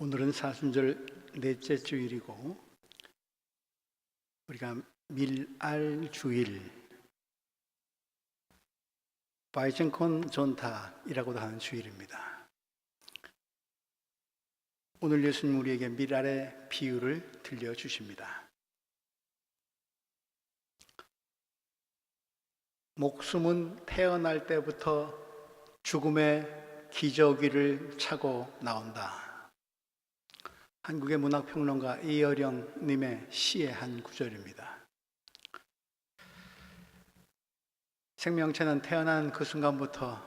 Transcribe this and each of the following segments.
오늘은 사순절 넷째 주일이고 우리가 밀알 주일, 바이젠콘 존타이라고도 하는 주일입니다. 오늘 예수님 우리에게 밀알의 비유를 들려주십니다. 목숨은 태어날 때부터 죽음의 기저귀를 차고 나온다. 한국의 문학평론가 이어령님의 시의 한 구절입니다. 생명체는 태어난 그 순간부터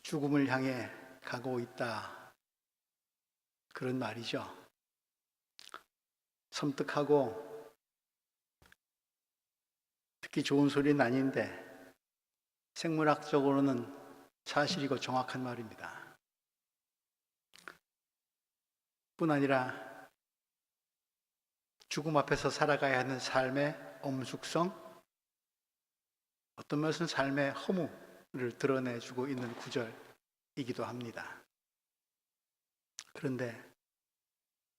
죽음을 향해 가고 있다. 그런 말이죠. 섬뜩하고 듣기 좋은 소리는 아닌데 생물학적으로는 사실이고 정확한 말입니다. 뿐 아니라 죽음 앞에서 살아가야 하는 삶의 엄숙성, 어떤 것은 삶의 허무를 드러내주고 있는 구절이기도 합니다. 그런데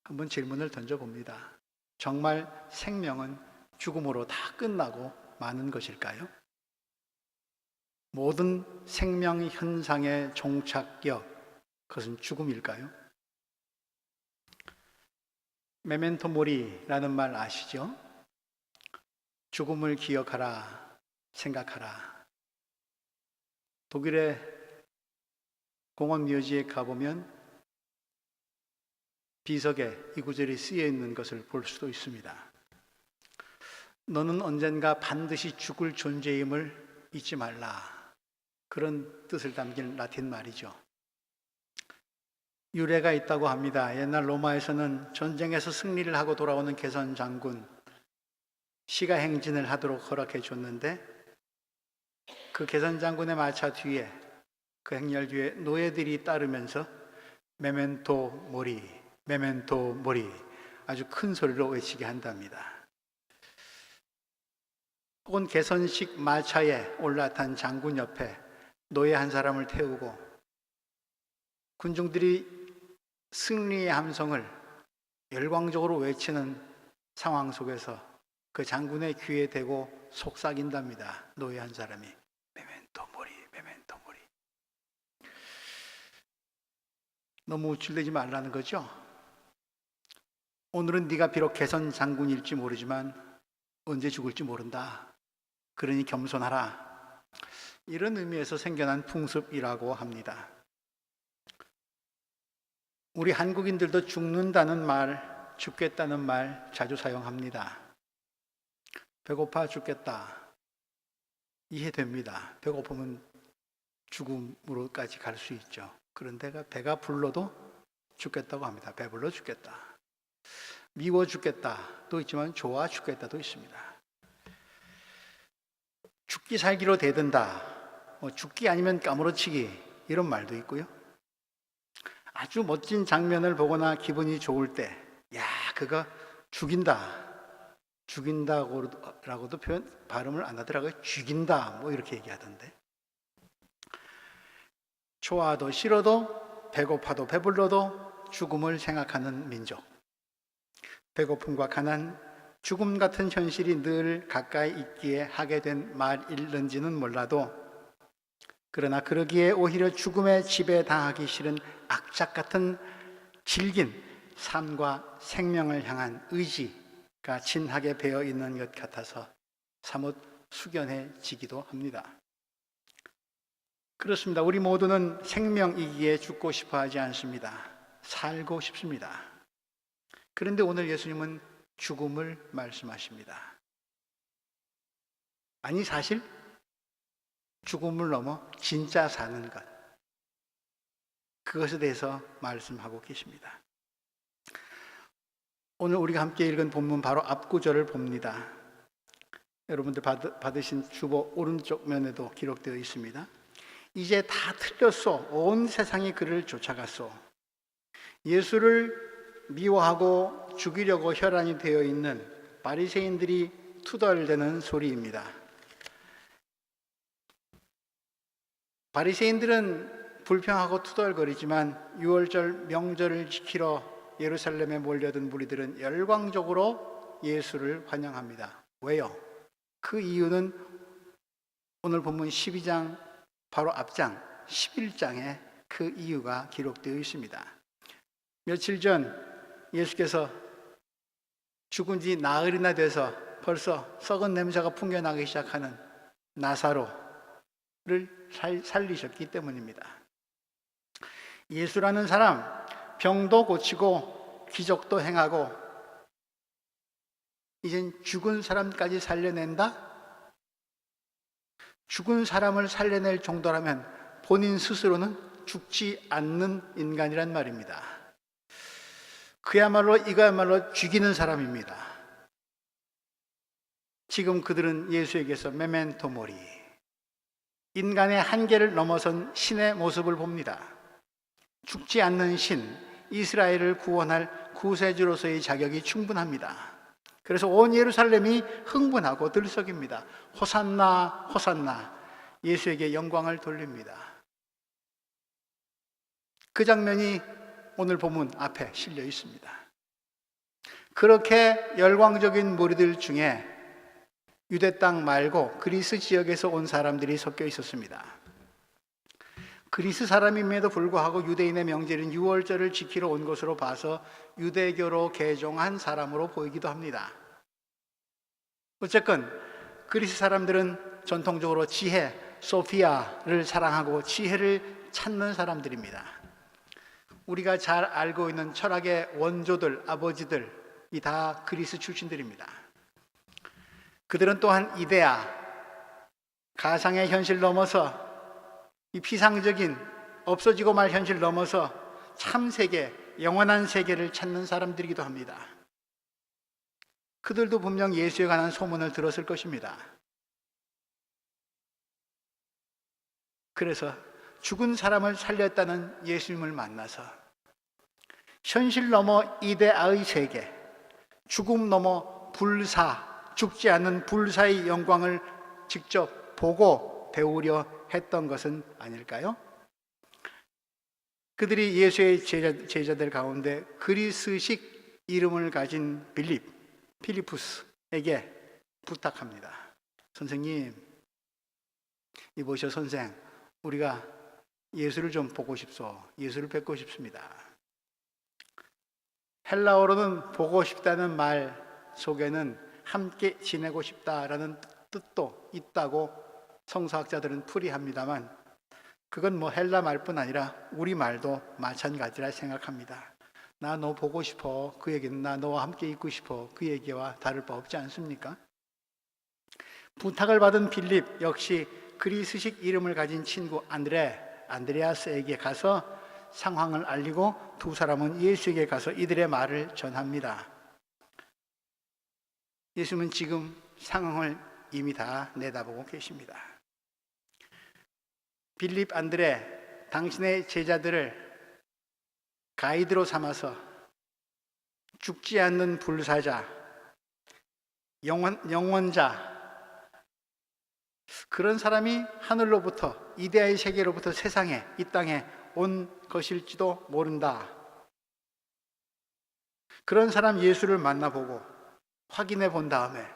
한번 질문을 던져봅니다. 정말 생명은 죽음으로 다 끝나고 마는 것일까요? 모든 생명 현상의 종착역, 그것은 죽음일까요? 메멘토 모리라는 말 아시죠? 죽음을 기억하라, 생각하라. 독일의 공원 묘지에 가보면 비석에 이 구절이 쓰여 있는 것을 볼 수도 있습니다. 너는 언젠가 반드시 죽을 존재임을 잊지 말라. 그런 뜻을 담긴 라틴 말이죠. 유래가 있다고 합니다. 옛날 로마에서는 전쟁에서 승리를 하고 돌아오는 개선 장군 시가 행진을 하도록 허락해 줬는데 그 개선 장군의 마차 뒤에, 그 행렬 뒤에 노예들이 따르면서 메멘토 모리, 메멘토 모리 아주 큰 소리로 외치게 한답니다. 혹은 개선식 마차에 올라탄 장군 옆에 노예 한 사람을 태우고 군중들이 승리의 함성을 열광적으로 외치는 상황 속에서 그 장군의 귀에 대고 속삭인답니다. 노예 한 사람이 메멘토 모리, 메멘토 모리. 너무 우쭐대지 말라는 거죠. 오늘은 네가 비록 개선 장군일지 모르지만 언제 죽을지 모른다. 그러니 겸손하라. 이런 의미에서 생겨난 풍습이라고 합니다. 우리 한국인들도 죽는다는 말, 죽겠다는 말 자주 사용합니다. 배고파 죽겠다. 이해됩니다. 배고프면 죽음으로까지 갈 수 있죠. 그런데 배가 불러도 죽겠다고 합니다. 배불러 죽겠다. 미워 죽겠다도 있지만 좋아 죽겠다도 있습니다. 죽기 살기로 대든다. 죽기 아니면 까무러치기 이런 말도 있고요. 아주 멋진 장면을 보거나 기분이 좋을 때, 야, 그거 죽인다. 죽인다고라고도 발음을 안 하더라고요. 죽인다. 뭐 이렇게 얘기하던데. 좋아도 싫어도 배고파도 배불러도 죽음을 생각하는 민족. 배고픔과 가난, 죽음 같은 현실이 늘 가까이 있기에 하게 된 말일는지는 몰라도 그러나 그러기에 오히려 죽음의 지배 당하기 싫은 악착 같은 질긴 삶과 생명을 향한 의지가 진하게 배어 있는 것 같아서 사뭇 숙연해지기도 합니다. 그렇습니다. 우리 모두는 생명이기에 죽고 싶어 하지 않습니다. 살고 싶습니다. 그런데 오늘 예수님은 죽음을 말씀하십니다. 아니, 사실 죽음을 넘어 진짜 사는 것, 그것에 대해서 말씀하고 계십니다. 오늘 우리가 함께 읽은 본문 바로 앞구절을 봅니다. 여러분들 받으신 주보 오른쪽 면에도 기록되어 있습니다. 이제 다 틀렸소. 온 세상이 그를 쫓아갔소. 예수를 미워하고 죽이려고 혈안이 되어 있는 바리새인들이 투덜대는 소리입니다. 바리새인들은 불평하고 투덜거리지만 유월절 명절을 지키러 예루살렘에 몰려든 무리들은 열광적으로 예수를 환영합니다. 왜요? 그 이유는 오늘 본문 12장 바로 앞장 11장에 그 이유가 기록되어 있습니다. 며칠 전 예수께서 죽은 지 나흘이나 돼서 벌써 썩은 냄새가 풍겨나기 시작하는 나사로를 살리셨기 때문입니다. 예수라는 사람, 병도 고치고 기적도 행하고 이젠 죽은 사람까지 살려낸다? 죽은 사람을 살려낼 정도라면 본인 스스로는 죽지 않는 인간이란 말입니다. 이거야말로 죽이는 사람입니다. 지금 그들은 예수에게서 메멘토 모리, 인간의 한계를 넘어선 신의 모습을 봅니다. 죽지 않는 신, 이스라엘을 구원할 구세주로서의 자격이 충분합니다. 그래서 온 예루살렘이 흥분하고 들썩입니다. 호산나, 호산나, 예수에게 영광을 돌립니다. 그 장면이 오늘 본문 앞에 실려 있습니다. 그렇게 열광적인 무리들 중에 유대 땅 말고 그리스 지역에서 온 사람들이 섞여 있었습니다. 그리스 사람임에도 불구하고 유대인의 명절인 유월절을 지키러 온 것으로 봐서 유대교로 개종한 사람으로 보이기도 합니다. 어쨌건 그리스 사람들은 전통적으로 지혜, 소피아를 사랑하고 지혜를 찾는 사람들입니다. 우리가 잘 알고 있는 철학의 원조들, 아버지들이 다 그리스 출신들입니다. 그들은 또한 이데아, 가상의 현실 넘어서 이 피상적인 없어지고 말 현실 넘어서 참 세계, 영원한 세계를 찾는 사람들이기도 합니다. 그들도 분명 예수에 관한 소문을 들었을 것입니다. 그래서 죽은 사람을 살렸다는 예수님을 만나서 현실 넘어 이데아의 세계, 죽음 넘어 불사, 죽지 않는 불사의 영광을 직접 보고 배우려 했던 것은 아닐까요? 그들이 예수의 제자들 가운데 그리스식 이름을 가진 필리푸스에게 부탁합니다. 선생님, 이보시오 선생, 우리가 예수를 좀 보고 싶소. 예수를 뵙고 싶습니다. 헬라어로는 보고 싶다는 말 속에는 함께 지내고 싶다라는 뜻도 있다고 성서학자들은 풀이합니다만 그건 헬라 말뿐 아니라 우리 말도 마찬가지라 생각합니다. 나 너 보고 싶어. 그 얘기는 나 너와 함께 있고 싶어. 그 얘기와 다를 바 없지 않습니까? 부탁을 받은 빌립 역시 그리스식 이름을 가진 친구 안드레아스에게 가서 상황을 알리고 두 사람은 예수에게 가서 이들의 말을 전합니다. 예수는 지금 상황을 이미 다 내다보고 계십니다. 빌립, 안드레, 당신의 제자들을 가이드로 삼아서 죽지 않는 불사자, 영원자, 그런 사람이 하늘로부터 이데아의 세계로부터 세상에, 이 땅에 온 것일지도 모른다. 그런 사람 예수를 만나보고 확인해 본 다음에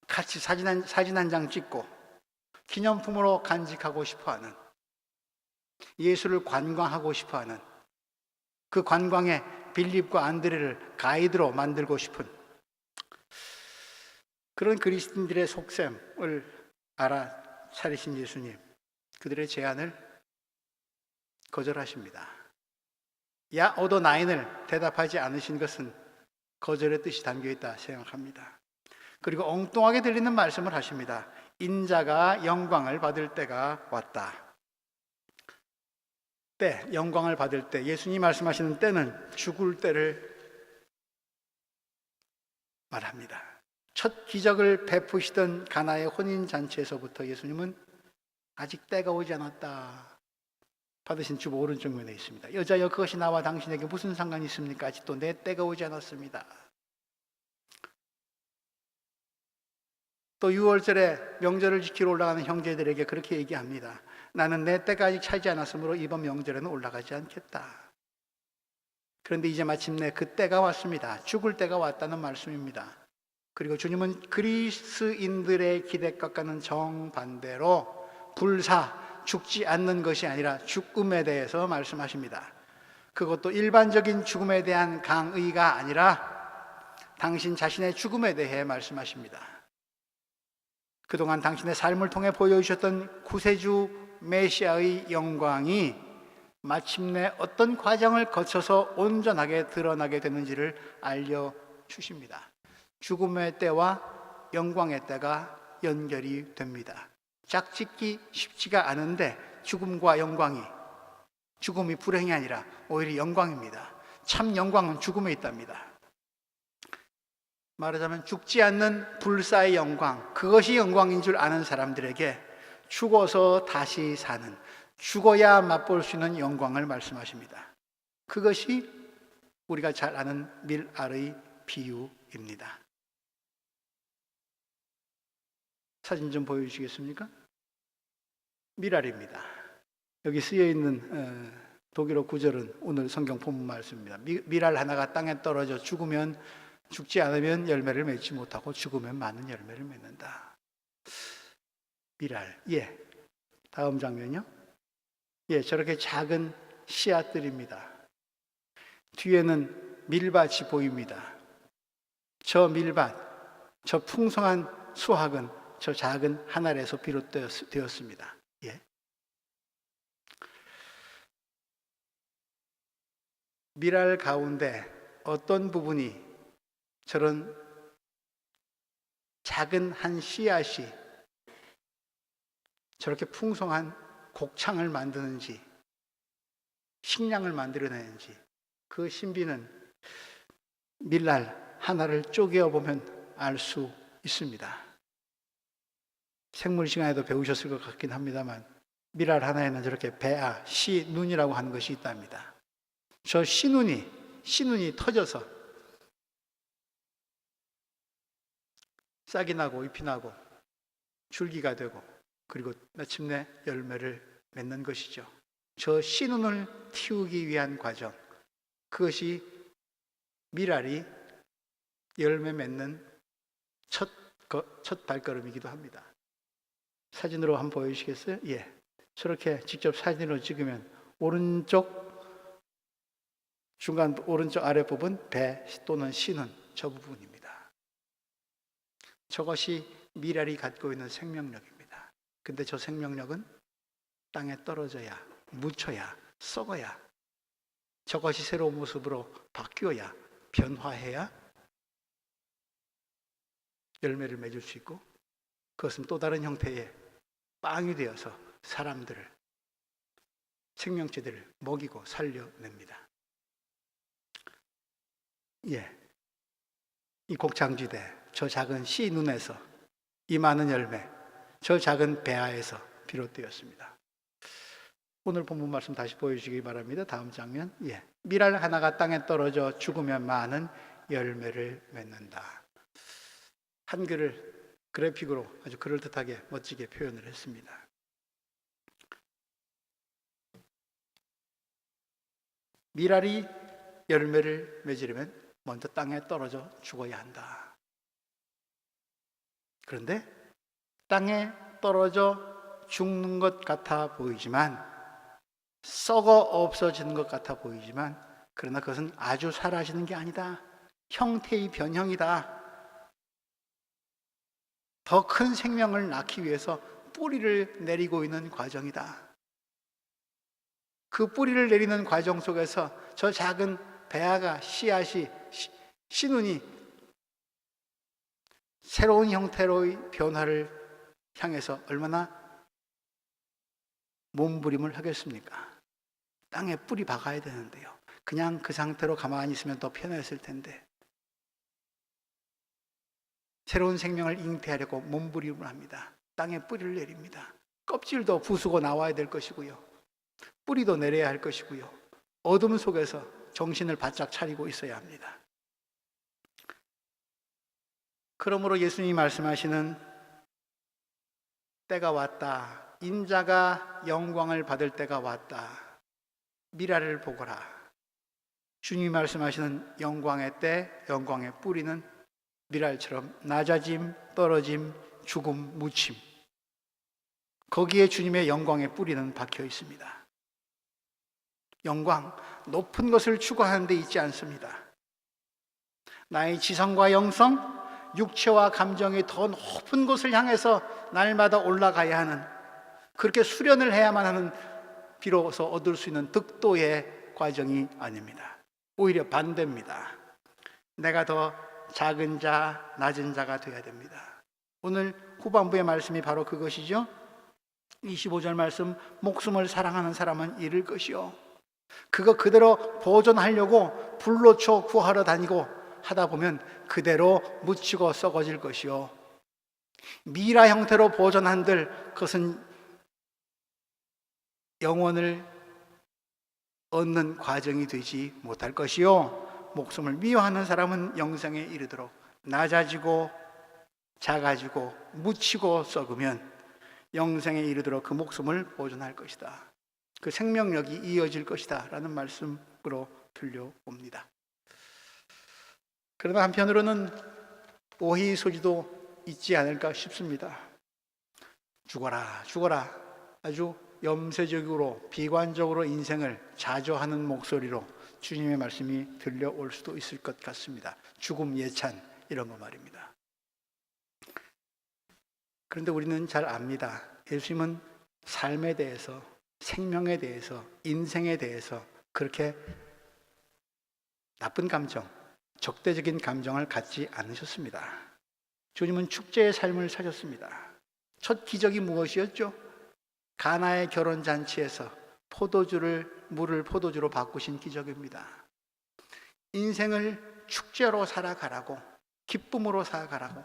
같이 사진 한 장 찍고 기념품으로 간직하고 싶어하는, 예수를 관광하고 싶어하는, 그 관광에 빌립과 안드레를 가이드로 만들고 싶은 그런 그리스도인들의 속셈을 알아차리신 예수님, 그들의 제안을 거절하십니다. 야 오도 나인을 대답하지 않으신 것은 거절의 뜻이 담겨있다 생각합니다. 그리고 엉뚱하게 들리는 말씀을 하십니다. 인자가 영광을 받을 때가 왔다. 때, 영광을 받을 때, 예수님이 말씀하시는 때는 죽을 때를 말합니다. 첫 기적을 베푸시던 가나의 혼인잔치에서부터 예수님은 아직 때가 오지 않았다. 받으신 주보 오른쪽 면에 있습니다. 여자여, 그것이 나와 당신에게 무슨 상관이 있습니까? 아직도 내 때가 오지 않았습니다. 또 6월절에 명절을 지키러 올라가는 형제들에게 그렇게 얘기합니다. 나는 내 때가 아직 차지 않았으므로 이번 명절에는 올라가지 않겠다. 그런데 이제 마침내 그 때가 왔습니다. 죽을 때가 왔다는 말씀입니다. 그리고 주님은 그리스인들의 기대값과는 정반대로 불사, 죽지 않는 것이 아니라 죽음에 대해서 말씀하십니다. 그것도 일반적인 죽음에 대한 강의가 아니라 당신 자신의 죽음에 대해 말씀하십니다. 그동안 당신의 삶을 통해 보여주셨던 구세주 메시아의 영광이 마침내 어떤 과정을 거쳐서 온전하게 드러나게 되는지를 알려주십니다. 죽음의 때와 영광의 때가 연결이 됩니다. 짝짓기 쉽지가 않은데 죽음이 불행이 아니라 오히려 영광입니다. 참 영광은 죽음에 있답니다. 말하자면 죽지 않는 불사의 영광, 그것이 영광인 줄 아는 사람들에게 죽어서 다시 사는, 죽어야 맛볼 수 있는 영광을 말씀하십니다. 그것이 우리가 잘 아는 밀알의 비유입니다. 사진 좀 보여주시겠습니까? 밀알입니다. 여기 쓰여 있는 독일어 구절은 오늘 성경 본문 말씀입니다. 밀알 하나가 땅에 떨어져 죽지 않으면 열매를 맺지 못하고 죽으면 많은 열매를 맺는다. 밀알. 예. 다음 장면요. 예, 저렇게 작은 씨앗들입니다. 뒤에는 밀밭이 보입니다. 저 밀밭, 저 풍성한 수확은 저 작은 한 알에서 비롯되었습니다. 예. 밀알 가운데 어떤 부분이 저런 작은 한 씨앗이 저렇게 풍성한 곡창을 만드는지, 식량을 만들어내는지, 그 신비는 밀알 하나를 쪼개어 보면 알 수 있습니다. 생물 시간에도 배우셨을 것 같긴 합니다만 밀알 하나에는 저렇게 배아, 씨눈이라고 하는 것이 있답니다. 저 씨눈이 터져서 싹이 나고 잎이 나고 줄기가 되고 그리고 마침내 열매를 맺는 것이죠. 저 씨눈을 틔우기 위한 과정, 그것이 밀알이 열매 맺는 첫 발걸음이기도 합니다. 사진으로 한번 보여주시겠어요? 예. 저렇게 직접 사진으로 찍으면 중간 오른쪽 아래 부분 배 또는 씨는 저 부분입니다. 저것이 밀알이 갖고 있는 생명력입니다. 근데 저 생명력은 땅에 떨어져야, 묻혀야, 썩어야, 저것이 새로운 모습으로 바뀌어야, 변화해야 열매를 맺을 수 있고, 그것은 또 다른 형태의 빵이 되어서 사람들을, 생명체들을 먹이고 살려냅니다. 예. 이 곡창지대, 저 작은 씨 눈에서 이 많은 열매, 저 작은 배아에서 비롯되었습니다. 오늘 본문 말씀 다시 보여주시기 바랍니다. 다음 장면. 예. 밀알 하나가 땅에 떨어져 죽으면 많은 열매를 맺는다. 한글을 그래픽으로 아주 그럴듯하게 멋지게 표현을 했습니다. 밀알이 열매를 맺으려면 먼저 땅에 떨어져 죽어야 한다. 그런데 땅에 떨어져 죽는 것 같아 보이지만, 썩어 없어지는 것 같아 보이지만, 그러나 그것은 아주 사라지는 게 아니다. 형태의 변형이다. 더 큰 생명을 낳기 위해서 뿌리를 내리고 있는 과정이다. 그 뿌리를 내리는 과정 속에서 저 작은 배아가, 씨앗이, 씨눈이 새로운 형태로의 변화를 향해서 얼마나 몸부림을 하겠습니까? 땅에 뿌리 박아야 되는데요. 그냥 그 상태로 가만히 있으면 더 편했을 텐데, 새로운 생명을 잉태하려고 몸부림을 합니다. 땅에 뿌리를 내립니다. 껍질도 부수고 나와야 될 것이고요. 뿌리도 내려야 할 것이고요. 어둠 속에서 정신을 바짝 차리고 있어야 합니다. 그러므로 예수님이 말씀하시는 때가 왔다, 인자가 영광을 받을 때가 왔다. 미라를 보거라. 주님이 말씀하시는 영광의 때, 영광의 뿌리는 미랄처럼 낮아짐, 떨어짐, 죽음, 묻힘. 거기에 주님의 영광의 뿌리는 박혀 있습니다. 영광, 높은 것을 추구하는 데 있지 않습니다. 나의 지성과 영성, 육체와 감정이 더 높은 곳을 향해서 날마다 올라가야 하는, 그렇게 수련을 해야만 하는, 비로소 얻을 수 있는 득도의 과정이 아닙니다. 오히려 반대입니다. 내가 더 작은 자, 낮은 자가 되어야 됩니다. 오늘 후반부의 말씀이 바로 그것이죠. 25절 말씀, 목숨을 사랑하는 사람은 잃을 것이요, 그거 그대로 보존하려고 불로초 구하러 다니고 하다 보면 그대로 묻히고 썩어질 것이요, 미라 형태로 보존한들 그것은 영원을 얻는 과정이 되지 못할 것이요, 목숨을 미워하는 사람은 영생에 이르도록 낮아지고 작아지고 묻히고 썩으면 영생에 이르도록 그 목숨을 보존할 것이다. 그 생명력이 이어질 것이다 라는 말씀으로 들려옵니다. 그러나 한편으로는 오해의 소지도 있지 않을까 싶습니다. 죽어라 죽어라, 아주 염세적으로 비관적으로 인생을 자조하는 목소리로 주님의 말씀이 들려올 수도 있을 것 같습니다. 죽음 예찬 이런 거 말입니다. 그런데 우리는 잘 압니다. 예수님은 삶에 대해서, 생명에 대해서, 인생에 대해서 그렇게 나쁜 감정, 적대적인 감정을 갖지 않으셨습니다. 주님은 축제의 삶을 사셨습니다. 첫 기적이 무엇이었죠? 가나의 결혼잔치에서 물을 포도주로 바꾸신 기적입니다. 인생을 축제로 살아가라고, 기쁨으로 살아가라고,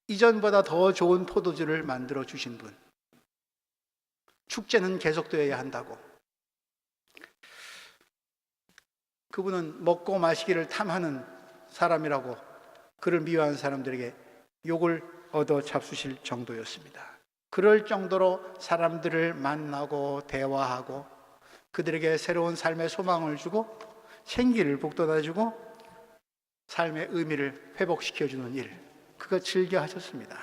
이전보다 더 좋은 포도주를 만들어 주신 분. 축제는 계속되어야 한다고. 그분은 먹고 마시기를 탐하는 사람이라고 그를 미워하는 사람들에게 욕을 얻어 잡수실 정도였습니다. 그럴 정도로 사람들을 만나고 대화하고 그들에게 새로운 삶의 소망을 주고 생기를 북돋아주고 삶의 의미를 회복시켜주는 일, 그거 즐겨 하셨습니다.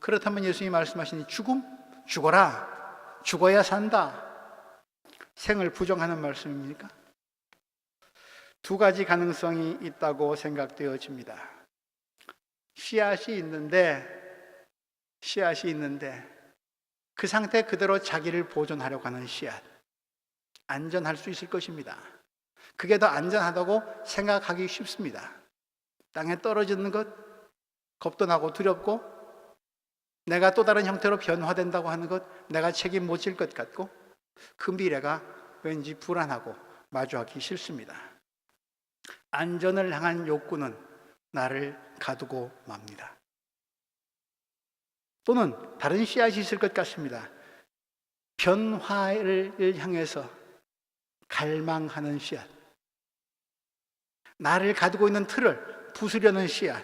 그렇다면 예수님이 말씀하신 죽음, 죽어라, 죽어야 산다, 생을 부정하는 말씀입니까? 두 가지 가능성이 있다고 생각되어집니다. 씨앗이 있는데 그 상태 그대로 자기를 보존하려고 하는 씨앗, 안전할 수 있을 것입니다. 그게 더 안전하다고 생각하기 쉽습니다. 땅에 떨어지는 것 겁도 나고 두렵고, 내가 또 다른 형태로 변화된다고 하는 것 내가 책임 못 질 것 같고, 그 미래가 왠지 불안하고 마주하기 싫습니다. 안전을 향한 욕구는 나를 가두고 맙니다. 또는 다른 씨앗이 있을 것 같습니다. 변화를 향해서 갈망하는 씨앗, 나를 가두고 있는 틀을 부수려는 씨앗,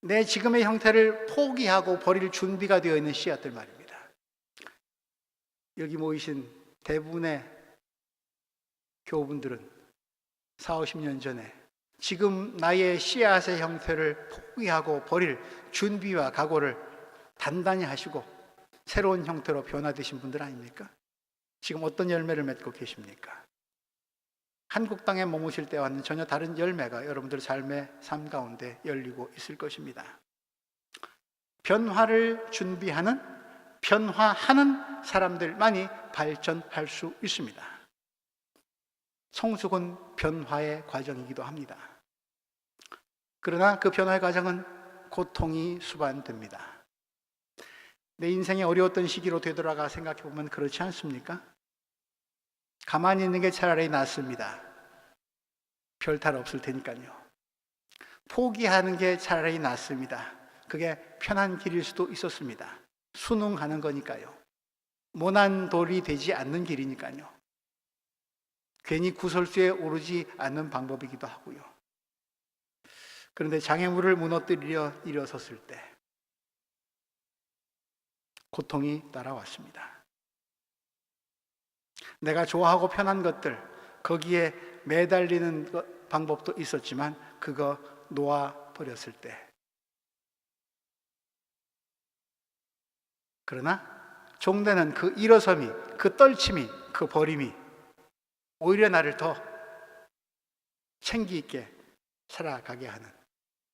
내 지금의 형태를 포기하고 버릴 준비가 되어 있는 씨앗들 말입니다. 여기 모이신 대부분의 교우분들은 40, 50년 전에 지금 나의 씨앗의 형태를 포기하고 버릴 준비와 각오를 단단히 하시고 새로운 형태로 변화되신 분들 아닙니까? 지금 어떤 열매를 맺고 계십니까? 한국 땅에 머무실 때와는 전혀 다른 열매가 여러분들 삶의 삶 가운데 열리고 있을 것입니다. 변화를 준비하는, 변화하는 사람들만이 발전할 수 있습니다. 성숙은 변화의 과정이기도 합니다. 그러나 그 변화의 과정은 고통이 수반됩니다. 내 인생이 어려웠던 시기로 되돌아가 생각해 보면 그렇지 않습니까? 가만히 있는 게 차라리 낫습니다. 별 탈 없을 테니까요. 포기하는 게 차라리 낫습니다. 그게 편한 길일 수도 있었습니다. 순응하는 거니까요. 모난 돌이 되지 않는 길이니까요. 괜히 구설수에 오르지 않는 방법이기도 하고요. 그런데 장애물을 무너뜨리려 일어섰을 때 고통이 따라왔습니다. 내가 좋아하고 편한 것들, 거기에 매달리는 방법도 있었지만 그거 놓아버렸을 때, 그러나 종되는 그 일어섬이, 그 떨침이, 그 버림이 오히려 나를 더 챙기 있게 살아가게 하는,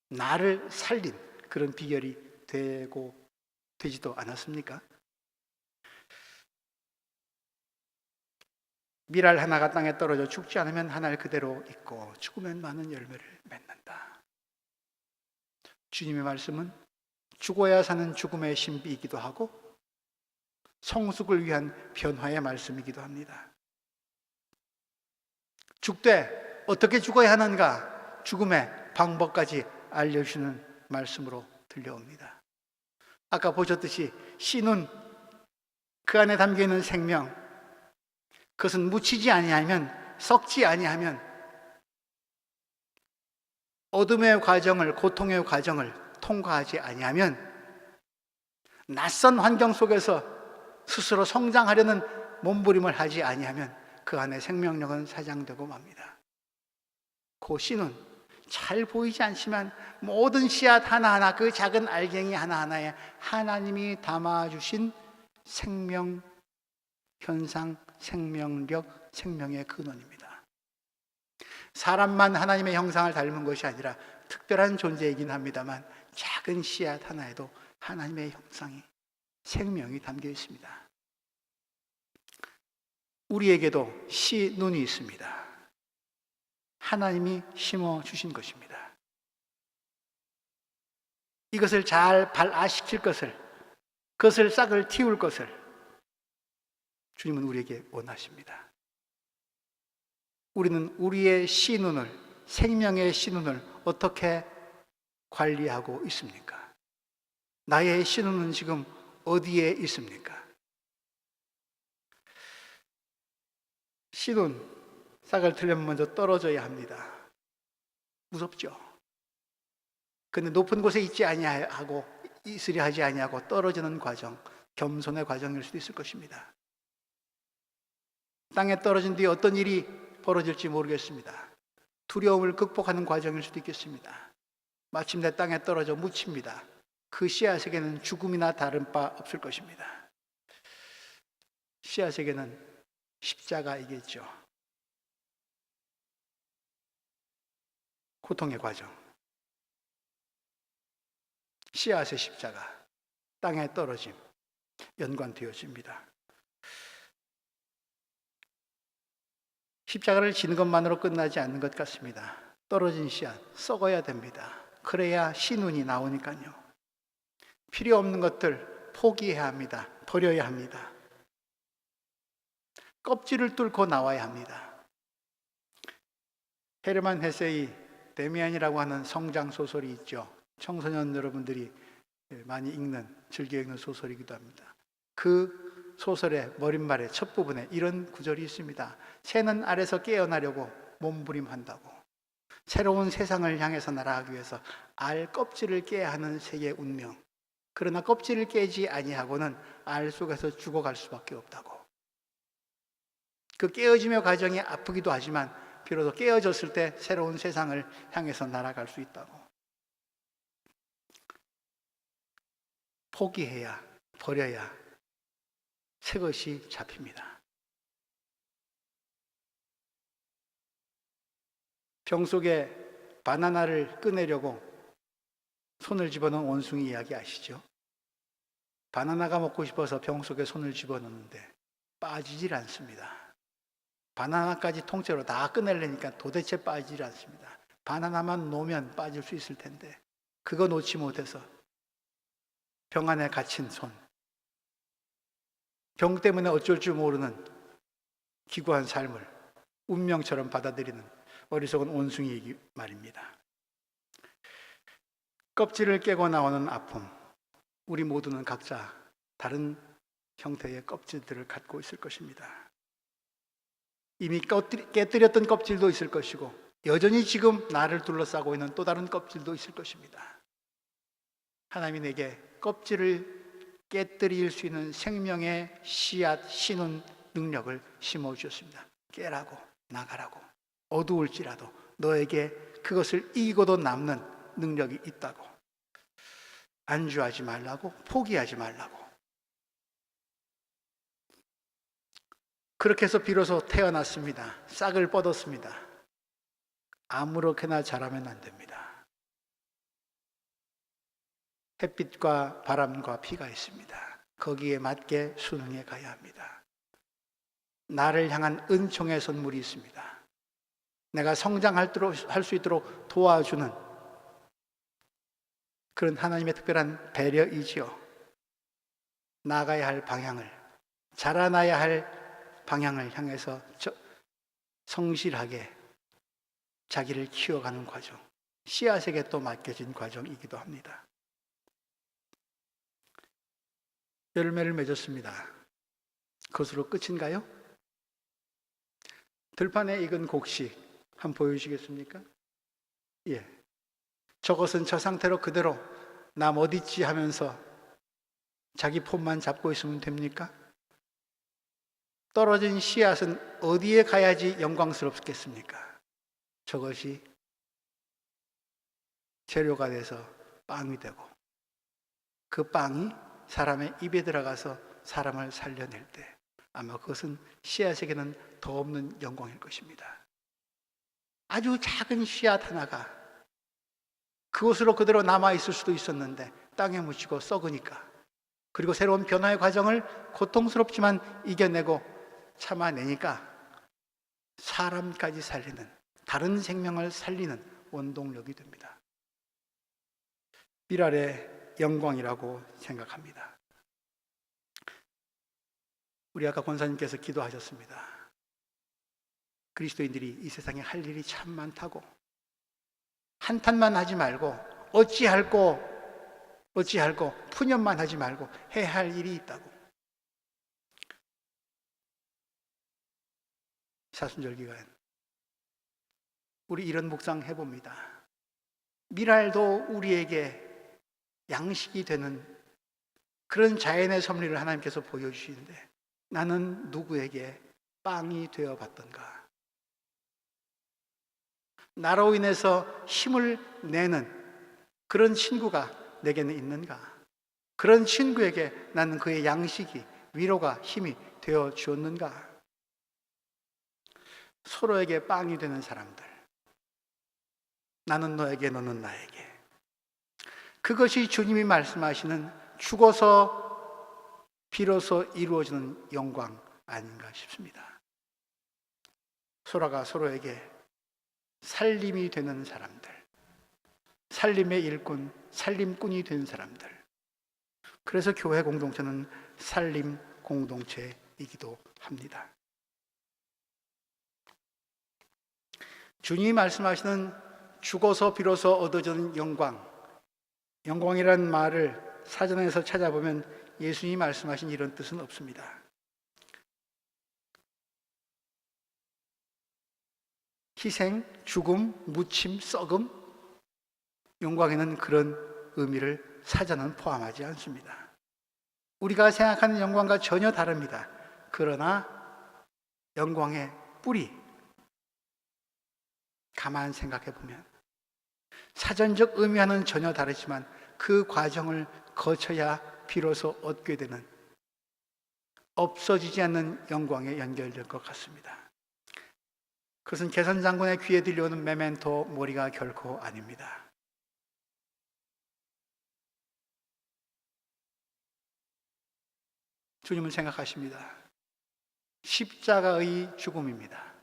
나를 살린 그런 비결이 되지도 않았습니까? 밀알 하나가 땅에 떨어져 죽지 않으면 한 알 그대로 있고 죽으면 많은 열매를 맺는다. 주님의 말씀은 죽어야 사는 죽음의 신비이기도 하고 성숙을 위한 변화의 말씀이기도 합니다. 죽되 어떻게 죽어야 하는가, 죽음의 방법까지 알려주는 말씀으로 들려옵니다. 아까 보셨듯이 씨눈, 그 안에 담겨있는 생명, 그것은 묻히지 아니하면, 썩지 아니하면 어둠의 과정을, 고통의 과정을 통과하지 아니하면, 낯선 환경 속에서 스스로 성장하려는 몸부림을 하지 아니하면 그 안에 생명력은 사장되고 맙니다. 그 씨는 잘 보이지 않지만 모든 씨앗 하나하나, 그 작은 알갱이 하나하나에 하나님이 담아주신 생명 현상, 생명력, 생명의 근원입니다. 사람만 하나님의 형상을 닮은 것이 아니라 특별한 존재이긴 합니다만 작은 씨앗 하나에도 하나님의 형상이, 생명이 담겨 있습니다. 우리에게도 씨 눈이 있습니다. 하나님이 심어주신 것입니다. 이것을 잘 발아시킬 것을, 그것을 싹을 틔울 것을 주님은 우리에게 원하십니다. 우리는 우리의 씨 눈을, 생명의 씨 눈을 어떻게 관리하고 있습니까? 나의 씨 눈은 지금 어디에 있습니까? 씨 눈, 싹을 틀려면 먼저 떨어져야 합니다. 무섭죠? 근데 높은 곳에 있지 아니하고, 있으려 하지 아니하고 떨어지는 과정, 겸손의 과정일 수도 있을 것입니다. 땅에 떨어진 뒤에 어떤 일이 벌어질지 모르겠습니다. 두려움을 극복하는 과정일 수도 있겠습니다. 마침내 땅에 떨어져 묻힙니다. 그 씨앗에게는 죽음이나 다른 바 없을 것입니다. 씨앗에게는 십자가이겠죠. 고통의 과정, 씨앗의 십자가, 땅에 떨어짐, 연관되어집니다. 십자가를 지는 것만으로 끝나지 않는 것 같습니다. 떨어진 씨앗, 썩어야 됩니다. 그래야 씨눈이 나오니까요. 필요 없는 것들 포기해야 합니다. 버려야 합니다. 껍질을 뚫고 나와야 합니다. 헤르만 헤세의 데미안이라고 하는 성장 소설이 있죠. 청소년 여러분들이 많이 읽는, 즐겨 읽는 소설이기도 합니다. 그 소설의 머릿말의 첫 부분에 이런 구절이 있습니다. 새는 알에서 깨어나려고 몸부림한다고. 새로운 세상을 향해서 날아가기 위해서 알 껍질을 깨야 하는 새의 운명. 그러나 껍질을 깨지 아니하고는 알 속에서 죽어갈 수밖에 없다고. 그 깨어짐의 과정이 아프기도 하지만 비로소 깨어졌을 때 새로운 세상을 향해서 날아갈 수 있다고. 포기해야, 버려야 새 것이 잡힙니다. 병 속에 바나나를 꺼내려고 손을 집어넣은 원숭이 이야기 아시죠? 바나나가 먹고 싶어서 병 속에 손을 집어넣는데 빠지질 않습니다. 바나나까지 통째로 다 꺼내려니까 도대체 빠지질 않습니다. 바나나만 놓으면 빠질 수 있을 텐데 그거 놓지 못해서 병 안에 갇힌 손, 병 때문에 어쩔 줄 모르는 기구한 삶을 운명처럼 받아들이는 어리석은 원숭이 말입니다. 껍질을 깨고 나오는 아픔, 우리 모두는 각자 다른 형태의 껍질들을 갖고 있을 것입니다. 이미 깨뜨렸던 껍질도 있을 것이고 여전히 지금 나를 둘러싸고 있는 또 다른 껍질도 있을 것입니다. 하나님이 내게 껍질을 깨뜨릴 수 있는 생명의 씨앗, 심은 능력을 심어주셨습니다. 깨라고, 나가라고. 어두울지라도 너에게 그것을 이기고도 남는 능력이 있다고. 안주하지 말라고, 포기하지 말라고. 그렇게 해서 비로소 태어났습니다. 싹을 뻗었습니다. 아무렇게나 자라면 안 됩니다. 햇빛과 바람과 비가 있습니다. 거기에 맞게 수능해 가야 합니다. 나를 향한 은총의 선물이 있습니다. 내가 성장할 수 있도록 도와주는 그런 하나님의 특별한 배려이지요. 나가야 할 방향을, 자라나야 할 방향을 향해서 성실하게 자기를 키워가는 과정, 씨앗에게 또 맡겨진 과정이기도 합니다. 열매를 맺었습니다. 그것으로 끝인가요? 들판에 익은 곡식 한번 보여주시겠습니까? 예. 저것은 저 상태로 그대로 남 어딨지 하면서 자기 폼만 잡고 있으면 됩니까? 떨어진 씨앗은 어디에 가야지 영광스럽겠습니까? 저것이 재료가 돼서 빵이 되고 그 빵이 사람의 입에 들어가서 사람을 살려낼 때 아마 그것은 씨앗에게는 더 없는 영광일 것입니다. 아주 작은 씨앗 하나가 그것으로 그대로 남아있을 수도 있었는데 땅에 묻히고 썩으니까, 그리고 새로운 변화의 과정을 고통스럽지만 이겨내고 참아내니까 사람까지 살리는, 다른 생명을 살리는 원동력이 됩니다. 밀알의 영광이라고 생각합니다. 우리 아까 권사님께서 기도하셨습니다. 그리스도인들이 이 세상에 할 일이 참 많다고, 한탄만 하지 말고 어찌할꼬 푸념만 하지 말고 해야 할 일이 있다고. 사순절 기간 우리 이런 묵상 해봅니다. 밀알도 우리에게 양식이 되는 그런 자연의 섭리를 하나님께서 보여주시는데 나는 누구에게 빵이 되어봤던가? 나로 인해서 힘을 내는 그런 친구가 내게는 있는가? 그런 친구에게 나는 그의 양식이, 위로가, 힘이 되어 주었는가? 서로에게 빵이 되는 사람들, 나는 너에게, 너는 나에게. 그것이 주님이 말씀하시는 죽어서 비로소 이루어지는 영광 아닌가 싶습니다. 서로가 서로에게 살림이 되는 사람들, 살림의 일꾼, 살림꾼이 된 사람들. 그래서 교회 공동체는 살림 공동체이기도 합니다. 주님이 말씀하시는 죽어서 비로소 얻어지는 영광, 영광이라는 말을 사전에서 찾아보면 예수님이 말씀하신 이런 뜻은 없습니다. 희생, 죽음, 묻힘, 썩음, 영광에는 그런 의미를 사전은 포함하지 않습니다. 우리가 생각하는 영광과 전혀 다릅니다. 그러나 영광의 뿌리, 가만 생각해 보면 사전적 의미와는 전혀 다르지만 그 과정을 거쳐야 비로소 얻게 되는, 없어지지 않는 영광에 연결될 것 같습니다. 그것은 개선장군의 귀에 들려오는 메멘토 모리가 결코 아닙니다. 주님은 생각하십니다. 십자가의 죽음입니다.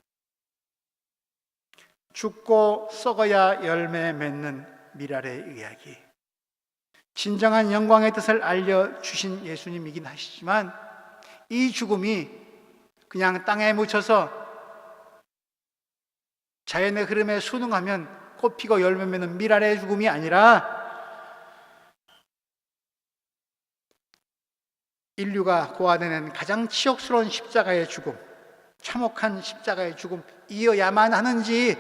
죽고 썩어야 열매 맺는 밀알의 이야기. 진정한 영광의 뜻을 알려주신 예수님이긴 하시지만 이 죽음이 그냥 땅에 묻혀서 자연의 흐름에 순응하면 꽃피고 열매 맺는 밀알의 죽음이 아니라 인류가 고아내는 가장 치욕스러운 십자가의 죽음, 참혹한 십자가의 죽음 이어야만 하는지,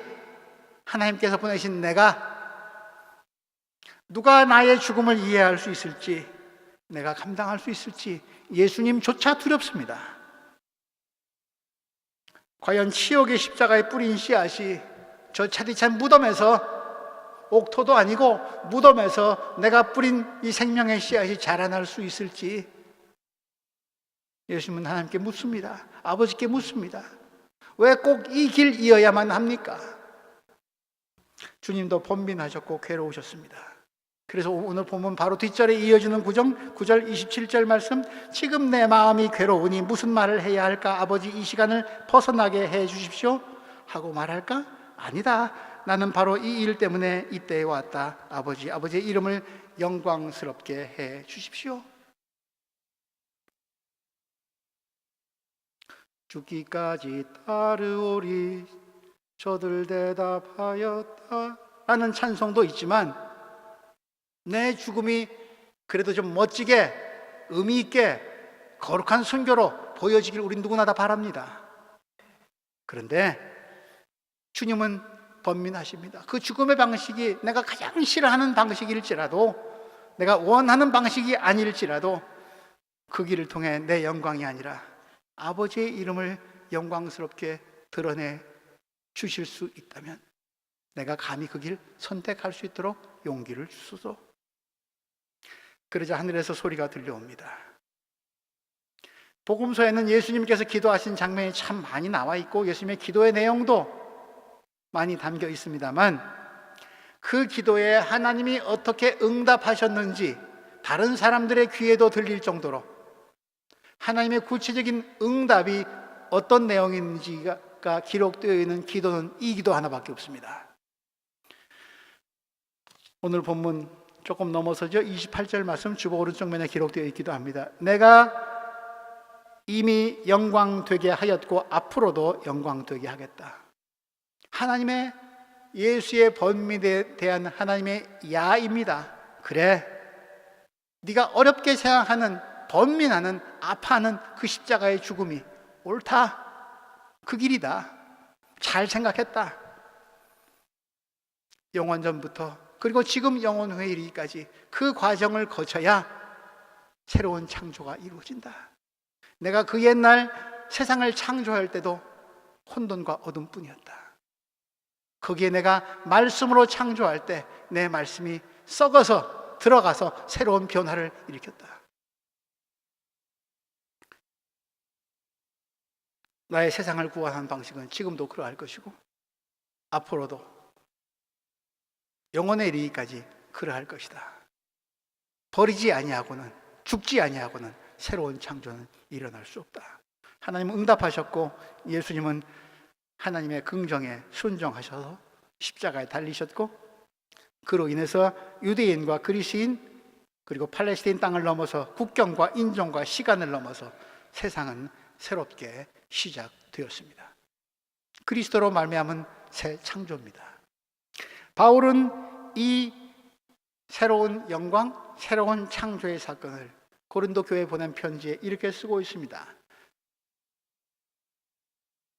하나님께서 보내신 내가 누가 나의 죽음을 이해할 수 있을지 내가 감당할 수 있을지 예수님조차 두렵습니다. 과연 치욕의 십자가에 뿌린 씨앗이 저 차디찬 무덤에서, 옥토도 아니고 무덤에서 내가 뿌린 이 생명의 씨앗이 자라날 수 있을지 예수님은 하나님께 묻습니다. 아버지께 묻습니다. 왜 꼭 이 길 이어야만 합니까? 주님도 번민하셨고 괴로우셨습니다. 그래서 오늘 보면 바로 뒷절에 이어지는 9절 27절 말씀, 지금 내 마음이 괴로우니 무슨 말을 해야 할까? 아버지 이 시간을 벗어나게 해 주십시오 하고 말할까? 아니다, 나는 바로 이 일 때문에 이때에 왔다. 아버지의 이름을 영광스럽게 해 주십시오. 죽기까지 따르오리 저들 대답하였다 라는 찬송도 있지만, 내 죽음이 그래도 좀 멋지게 의미 있게 거룩한 순교로 보여지길 우리 누구나 다 바랍니다. 그런데 주님은 번민하십니다. 그 죽음의 방식이 내가 가장 싫어하는 방식일지라도, 내가 원하는 방식이 아닐지라도 그 길을 통해 내 영광이 아니라 아버지의 이름을 영광스럽게 드러내 주실 수 있다면 내가 감히 그 길 선택할 수 있도록 용기를 주소서. 그러자 하늘에서 소리가 들려옵니다. 복음서에는 예수님께서 기도하신 장면이 참 많이 나와 있고 예수님의 기도의 내용도 많이 담겨 있습니다만, 그 기도에 하나님이 어떻게 응답하셨는지 다른 사람들의 귀에도 들릴 정도로 하나님의 구체적인 응답이 어떤 내용인지가 기록되어 있는 기도는 이 기도 하나밖에 없습니다. 오늘 본문 조금 넘어서죠. 28절 말씀 주보 오른쪽 면에 기록되어 있기도 합니다. 내가 이미 영광 되게 하였고 앞으로도 영광 되게 하겠다. 하나님의, 예수의 번민에 대한 하나님의 야입니다. 그래, 네가 어렵게 생각하는, 번민하는, 아파하는 그 십자가의 죽음이 옳다. 그 길이다. 잘 생각했다. 영원전부터 그리고 지금 영원후에 이르기까지 그 과정을 거쳐야 새로운 창조가 이루어진다. 내가 그 옛날 세상을 창조할 때도 혼돈과 어둠뿐이었다. 거기에 내가 말씀으로 창조할 때 내 말씀이 썩어서 들어가서 새로운 변화를 일으켰다. 나의 세상을 구원하는 방식은 지금도 그러할 것이고 앞으로도 영원에 이르기까지 그러할 것이다. 버리지 아니하고는, 죽지 아니하고는 새로운 창조는 일어날 수 없다. 하나님은 응답하셨고 예수님은 하나님의 긍정에 순종하셔서 십자가에 달리셨고, 그로 인해서 유대인과 그리스인 그리고 팔레스타인 땅을 넘어서 국경과 인종과 시간을 넘어서 세상은 새롭게 시작되었습니다. 그리스도로 말미암은 새 창조입니다. 바울은 이 새로운 영광, 새로운 창조의 사건을 고린도 교회에 보낸 편지에 이렇게 쓰고 있습니다.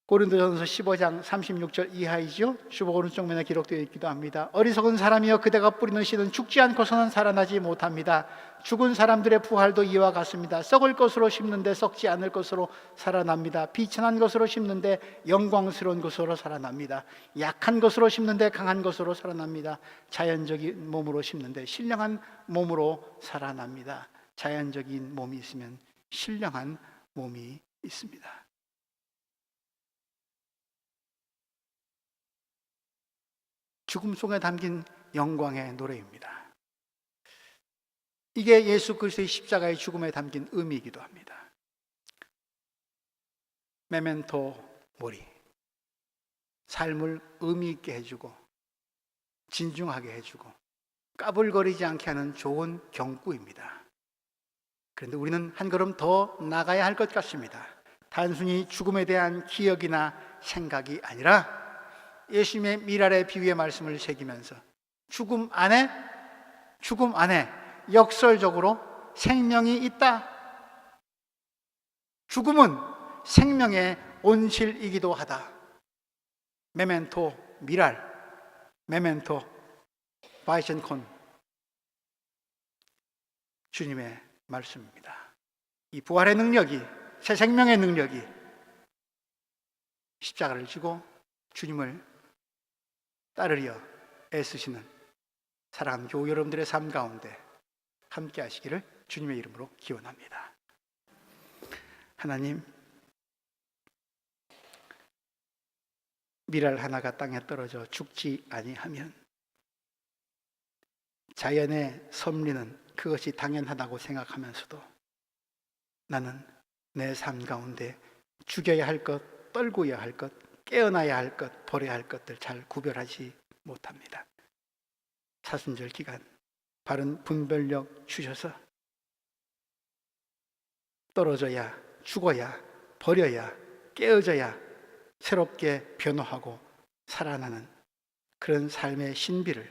고린도전서 15장 36절 이하이죠. 주보 오른쪽 면에 기록되어 있기도 합니다. 어리석은 사람이여, 그대가 뿌리는 씨는 죽지 않고서는 살아나지 못합니다. 죽은 사람들의 부활도 이와 같습니다. 썩을 것으로 심는데 썩지 않을 것으로 살아납니다. 비천한 것으로 심는데 영광스러운 것으로 살아납니다. 약한 것으로 심는데 강한 것으로 살아납니다. 자연적인 몸으로 심는데 신령한 몸으로 살아납니다. 자연적인 몸이 있으면 신령한 몸이 있습니다. 죽음 속에 담긴 영광의 노래입니다. 이게 예수 그리스도의 십자가의 죽음에 담긴 의미이기도 합니다. 메멘토 모리, 삶을 의미 있게 해주고 진중하게 해주고 까불거리지 않게 하는 좋은 경구입니다. 그런데 우리는 한 걸음 더 나가야 할 것 같습니다. 단순히 죽음에 대한 기억이나 생각이 아니라 예수님의 미랄의 비유의 말씀을 새기면서 죽음 안에 역설적으로 생명이 있다. 죽음은 생명의 온실이기도 하다. 메멘토 미랄, 메멘토 바이젠콘, 주님의 말씀입니다. 이 부활의 능력이, 새 생명의 능력이 십자가를 지고 주님을 따르려 애쓰시는 사랑하는 교우 여러분들의 삶 가운데 함께 하시기를 주님의 이름으로 기원합니다. 하나님, 밀알 하나가 땅에 떨어져 죽지 아니하면 자연의 섭리는 그것이 당연하다고 생각하면서도 나는 내 삶 가운데 죽여야 할 것, 떨구어야 할 것, 깨어나야 할 것, 버려야 할 것들 잘 구별하지 못합니다. 사순절 기간 바른 분별력 주셔서 떨어져야, 죽어야, 버려야, 깨어져야 새롭게 변화하고 살아나는 그런 삶의 신비를,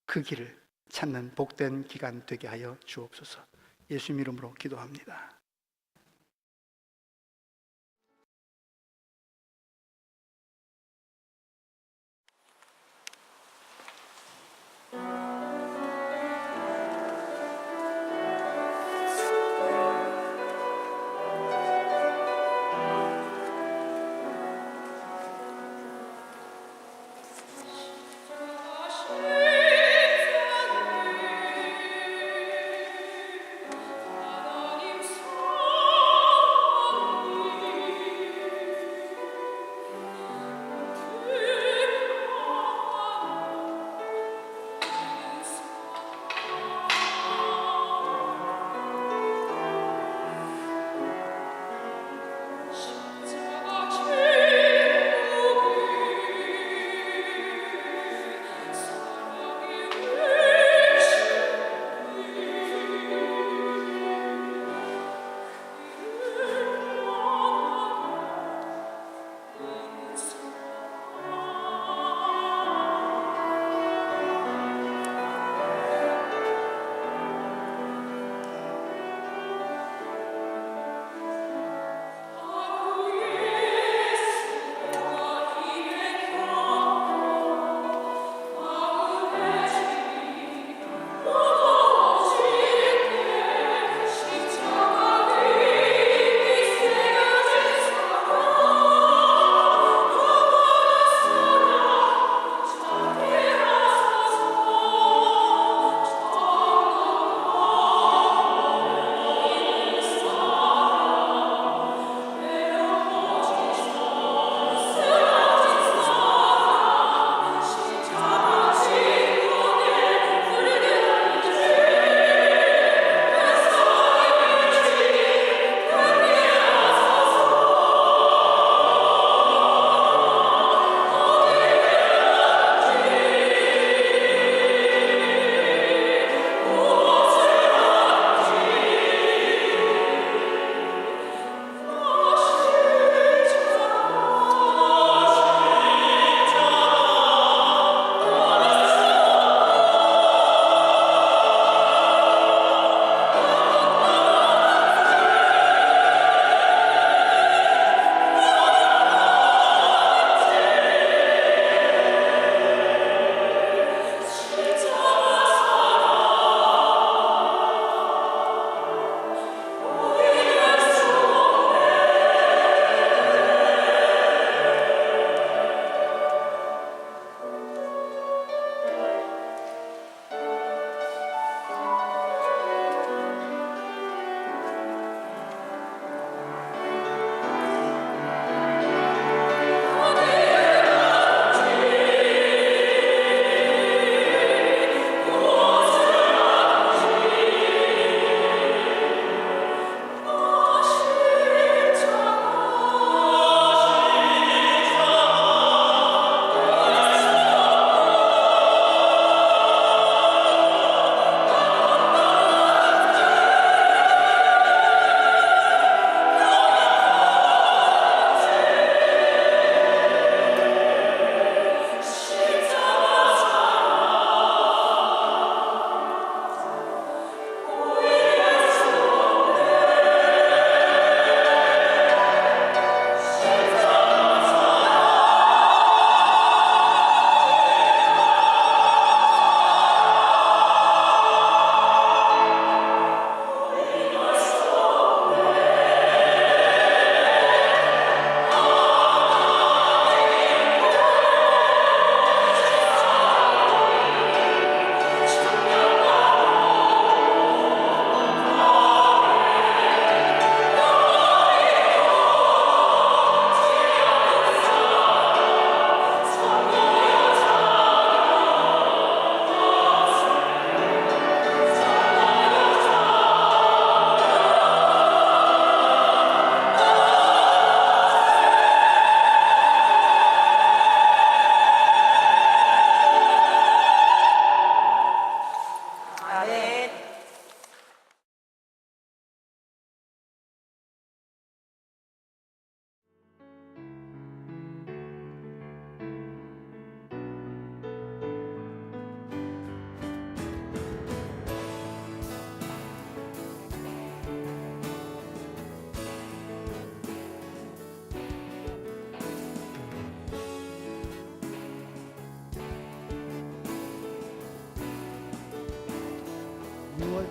그 길을 찾는 복된 기간 되게 하여 주옵소서. 예수 이름으로 기도합니다.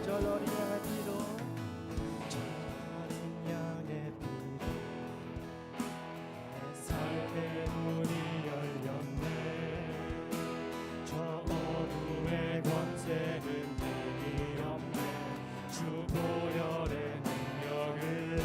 절 어린 양의 피로 어린 양의 피로 내 삶의 문이 열렸네. 저 어둠의 권세는 힘이 없네. 주 보혈의 능력으로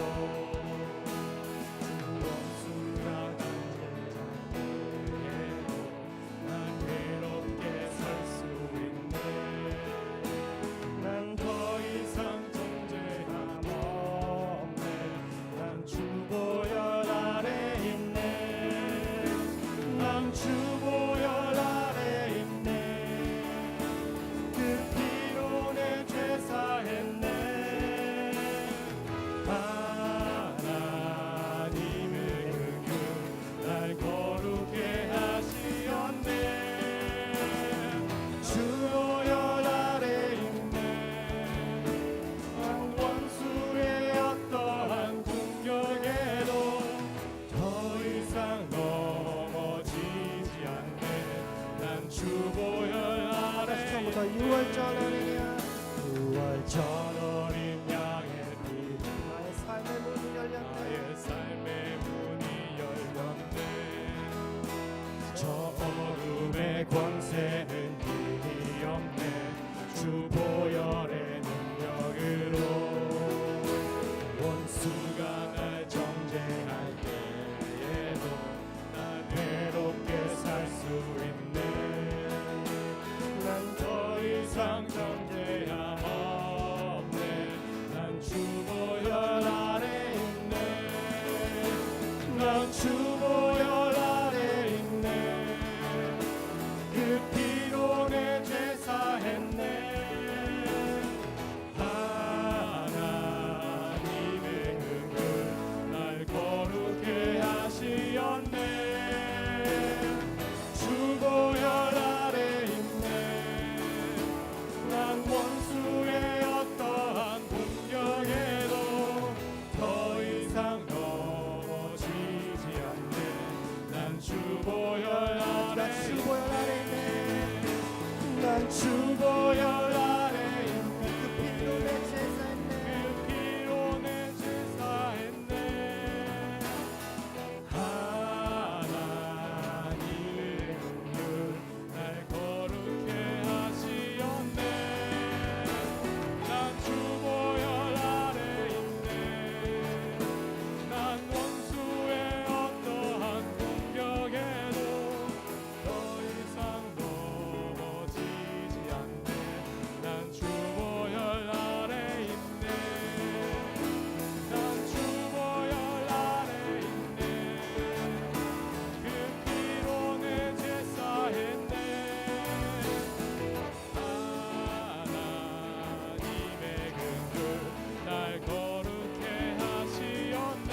유월절 어린 양의 피 나의 삶의 문이 열렸네. 나의 삶의 문이 열렸네. 저 어둠의 권세는 힘이 없네. 주 보혈의 능력으로 원수가 날 정죄할 때에도 난 외롭게 살 수 있네. 난 더 이상 정죄함 없네. 난 주 보혈 아래 있네. 난 주 보혈 아래 있네. 그 피로 내 죄 사했네. 하나님의 은근 날 거룩해 하시었네. 주 보혈 아래 있네. 난 원수의 어떠한 공격에도 더 이상 넘어지지 않네. 난 주 보혈 아래 있네. 난 주 보혈 아래 있네. 그 피로 내 제사했네. 그 피로 내 제사했네. 하나님의 은근 날 거룩해 하시었네. 난 주 보혈 아래 있네. 난 원수의 어떠한 공격에도 더 이상 넘어지지 않네. 난 주 보혈 아래 있네. 난 주 보혈 아래 있네. 그 피로 내 제사했네. 하나님의 근글 날 거룩해 하시었네.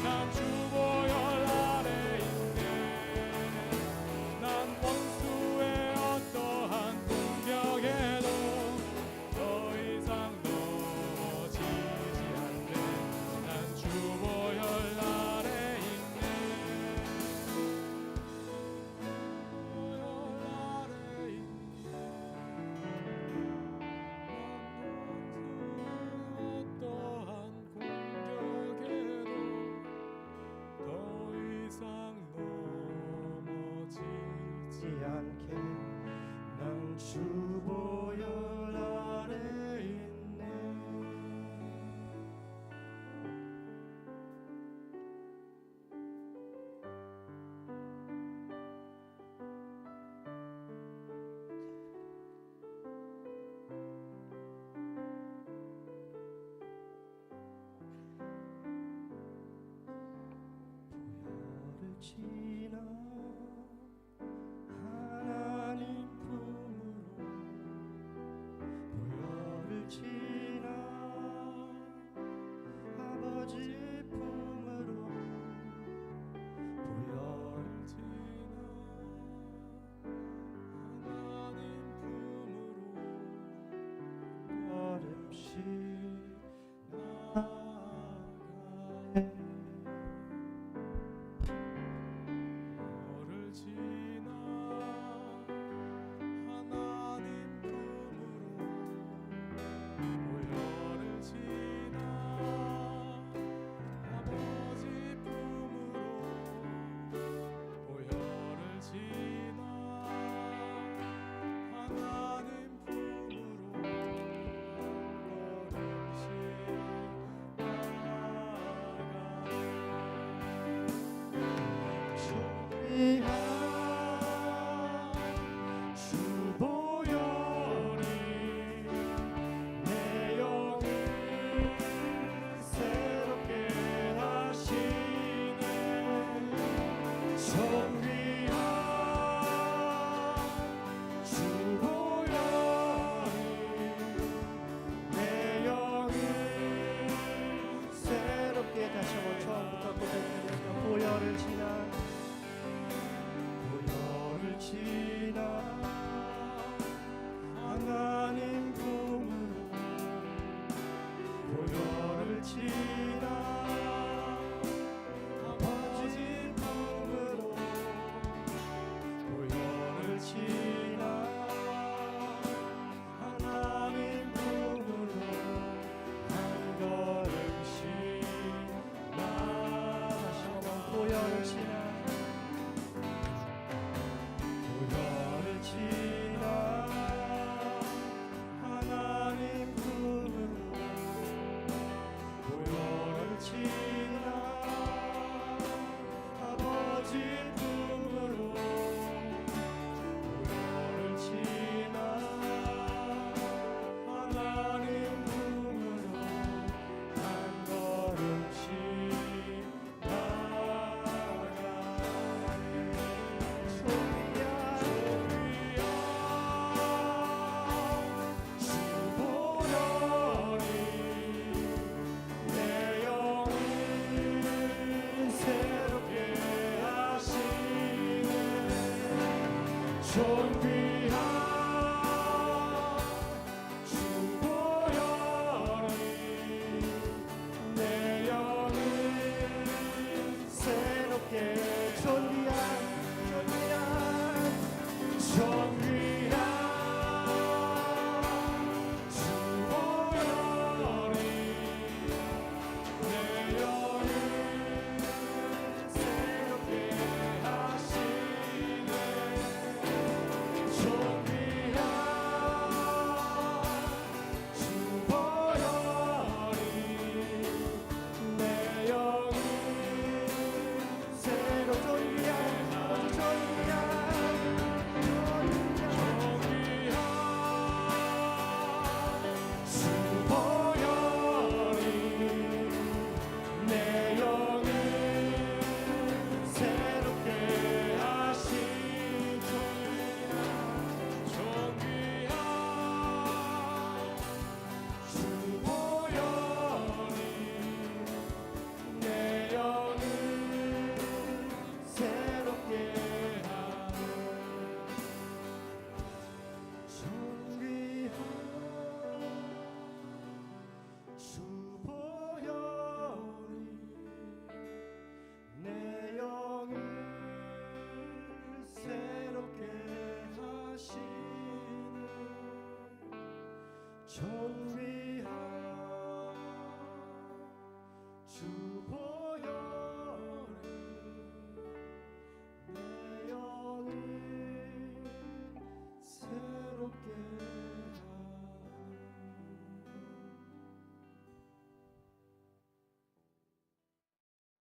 난 주 보혈 아래 있네. 난 원수의 어떠한 공격에도 더 이상 넘어지지 않네. 난 주 보혈 아래 있네. 보혈 아래 있네. 어떠한 공격에도 더 이상 넘어지지 않게 난 주 보혈 아래 있네. 보혈을 지나 하나님 품으로 보혈 존귀한 주보혈이 내 영을 새롭게 존귀한 주보혈이 내 영을 새롭게 하시네. 존귀한 주보혈이 내 영을 새로 존귀한 주보혈이 내 영을 새롭게 하신 존귀한 주보혈이 내 영을 새롭게 하신 존귀한 주보혈이 내 영을 새롭게 하시는 존귀한